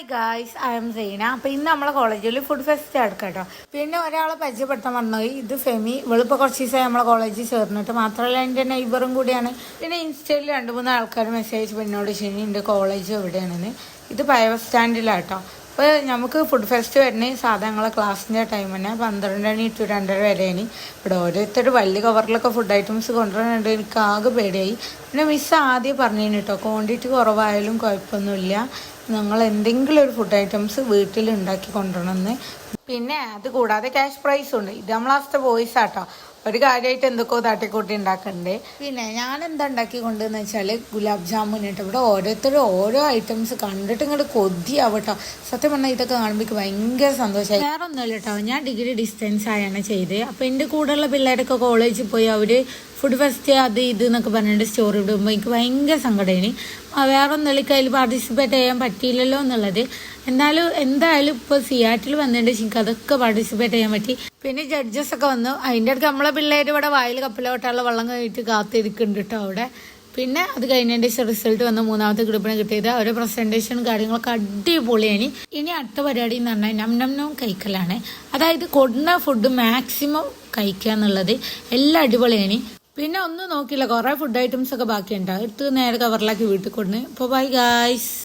Hi guys, I M Saina. അപ്പോൾ ഇന്ന് നമ്മളെ കോളേജിൽ ഫുഡ് ഫെസ്റ്റ് എടുക്കാം കേട്ടോ. പിന്നെ ഒരാളെ പരിചയപ്പെടുത്താൻ വന്നുപോയി. ഇത് ഫെമി. ഇവളിപ്പോൾ കുറച്ച് ദിവസമായി നമ്മളെ കോളേജിൽ ചേർന്നിട്ട്, മാത്രമല്ല എൻ്റെ നെയ്ബറും കൂടിയാണ്. പിന്നെ ഇൻസ്റ്റയിൽ 2-3 ആൾക്കാർ മെസ്സേജ് പിന്നോട് ശനി എൻ്റെ കോളേജ് എവിടെയാണെന്ന്. ഇത് പഴയ ബസ് സ്റ്റാൻഡിലാട്ടോ. അപ്പോൾ നമുക്ക് ഫുഡ് ഫെസ്റ്റ് വരുന്നത് സാധാ ഞങ്ങളെ ക്ലാസ്സിൻ്റെ ടൈം തന്നെ 12 മണി to 2:30 വരെയാണ്. ഇവിടെ ഓരോരുത്തർ വലിയ കവറിലൊക്കെ ഫുഡ് ഐറ്റംസ് കൊണ്ടുവരുന്നുണ്ട്. എനിക്ക് ആകെ പേടിയായി. പിന്നെ മിസ് ആദ്യം പറഞ്ഞിന് കേട്ടോ, ക്വാണ്ടിറ്റി കുറവായാലും കുഴപ്പമൊന്നുമില്ല, നിങ്ങൾ എന്തെങ്കിലും ഒരു ഫുഡ് ഐറ്റംസ് വീട്ടിൽ ഉണ്ടാക്കി കൊണ്ടുവരണമെന്ന്. പിന്നെ അത് കൂടാതെ ക്യാഷ് പ്രൈസും ഉണ്ട്. ഇത് നമ്മളാste ബോയ്സ് ആട്ടോ. ഒരു കാര്യമായിട്ട് എന്തൊക്കെയോ തട്ടിക്കൂട്ടി ഉണ്ടാക്കണ്ടേ. പിന്നെ ഞാൻ എന്താ ഉണ്ടാക്കിക്കൊണ്ടെന്ന് വെച്ചാൽ ഗുലാബ് ജാമുൻ കേട്ടോ. ഇവിടെ ഓരോരുത്തരും ഓരോ ഐറ്റംസ് കണ്ടിട്ട് ഇങ്ങോട്ട് കൊതിയാവട്ടോ. സത്യം പറഞ്ഞാൽ ഇതൊക്കെ കാണുമ്പോൾ ഭയങ്കര സന്തോഷമായി. വേറെ ഒന്നുമില്ല കേട്ടോ, ഞാൻ ഡിഗ്രി ഡിസ്റ്റൻസ് ആയാണ് ചെയ്തത്. അപ്പോൾ എൻ്റെ കൂടെയുള്ള പിള്ളേരൊക്കെ കോളേജിൽ പോയി അവർ ഫുഡ് ഫെസ്റ്റ് അത് ഇത് എന്നൊക്കെ പറഞ്ഞിട്ട് സ്റ്റോറി ഇടുമ്പോൾ എനിക്ക് ഭയങ്കര സങ്കടമാണ്. വേറെ ഒന്നുമില്ല, അതിൽ പാർട്ടിസിപ്പേറ്റ് ചെയ്യാൻ പറ്റിയില്ലല്ലോ എന്നുള്ളത്. എന്തായാലും ഇപ്പോൾ സിയാറ്റിൽ വന്നതിൻ്റെ എനിക്ക് അതൊക്കെ പാർട്ടിസിപ്പേറ്റ് ചെയ്യാൻ പറ്റി. പിന്നെ ജഡ്ജസ് ഒക്കെ വന്നു. അതിൻ്റെ അടുത്ത് നമ്മളെ പിള്ളേർ ഇവിടെ വായിൽ കപ്പലോട്ടുള്ള വെള്ളം കഴിഞ്ഞിട്ട് കാത്തിരിക്കുന്നുണ്ട് കേട്ടോ അവിടെ. പിന്നെ അത് കഴിഞ്ഞതിൻ്റെ റിസൾട്ട് വന്ന് 3ാമത്തെ ഗ്രൂപ്പിന് കിട്ടിയത്. അവരുടെ പ്രസൻറ്റേഷൻ കാര്യങ്ങളൊക്കെ അടിപൊളിയാണ്. ഇനി അടുത്ത പരിപാടി എന്ന് പറഞ്ഞാൽ നം കഴിക്കലാണ്. അതായത് കൊടുന്ന ഫുഡ് മാക്സിമം കഴിക്കുക എന്നുള്ളത് എല്ലാം അടിപൊളിയാണ്. പിന്നെ ഒന്നും നോക്കിയില്ല, കുറേ ഫുഡ് ഐറ്റംസ് ഒക്കെ ബാക്കിയുണ്ടാവും. എടുത്ത് നേരെ കവറിലാക്കി വീട്ടിൽ കൊടുന്ന്. അപ്പോൾ ബൈ ഗായ്സ്.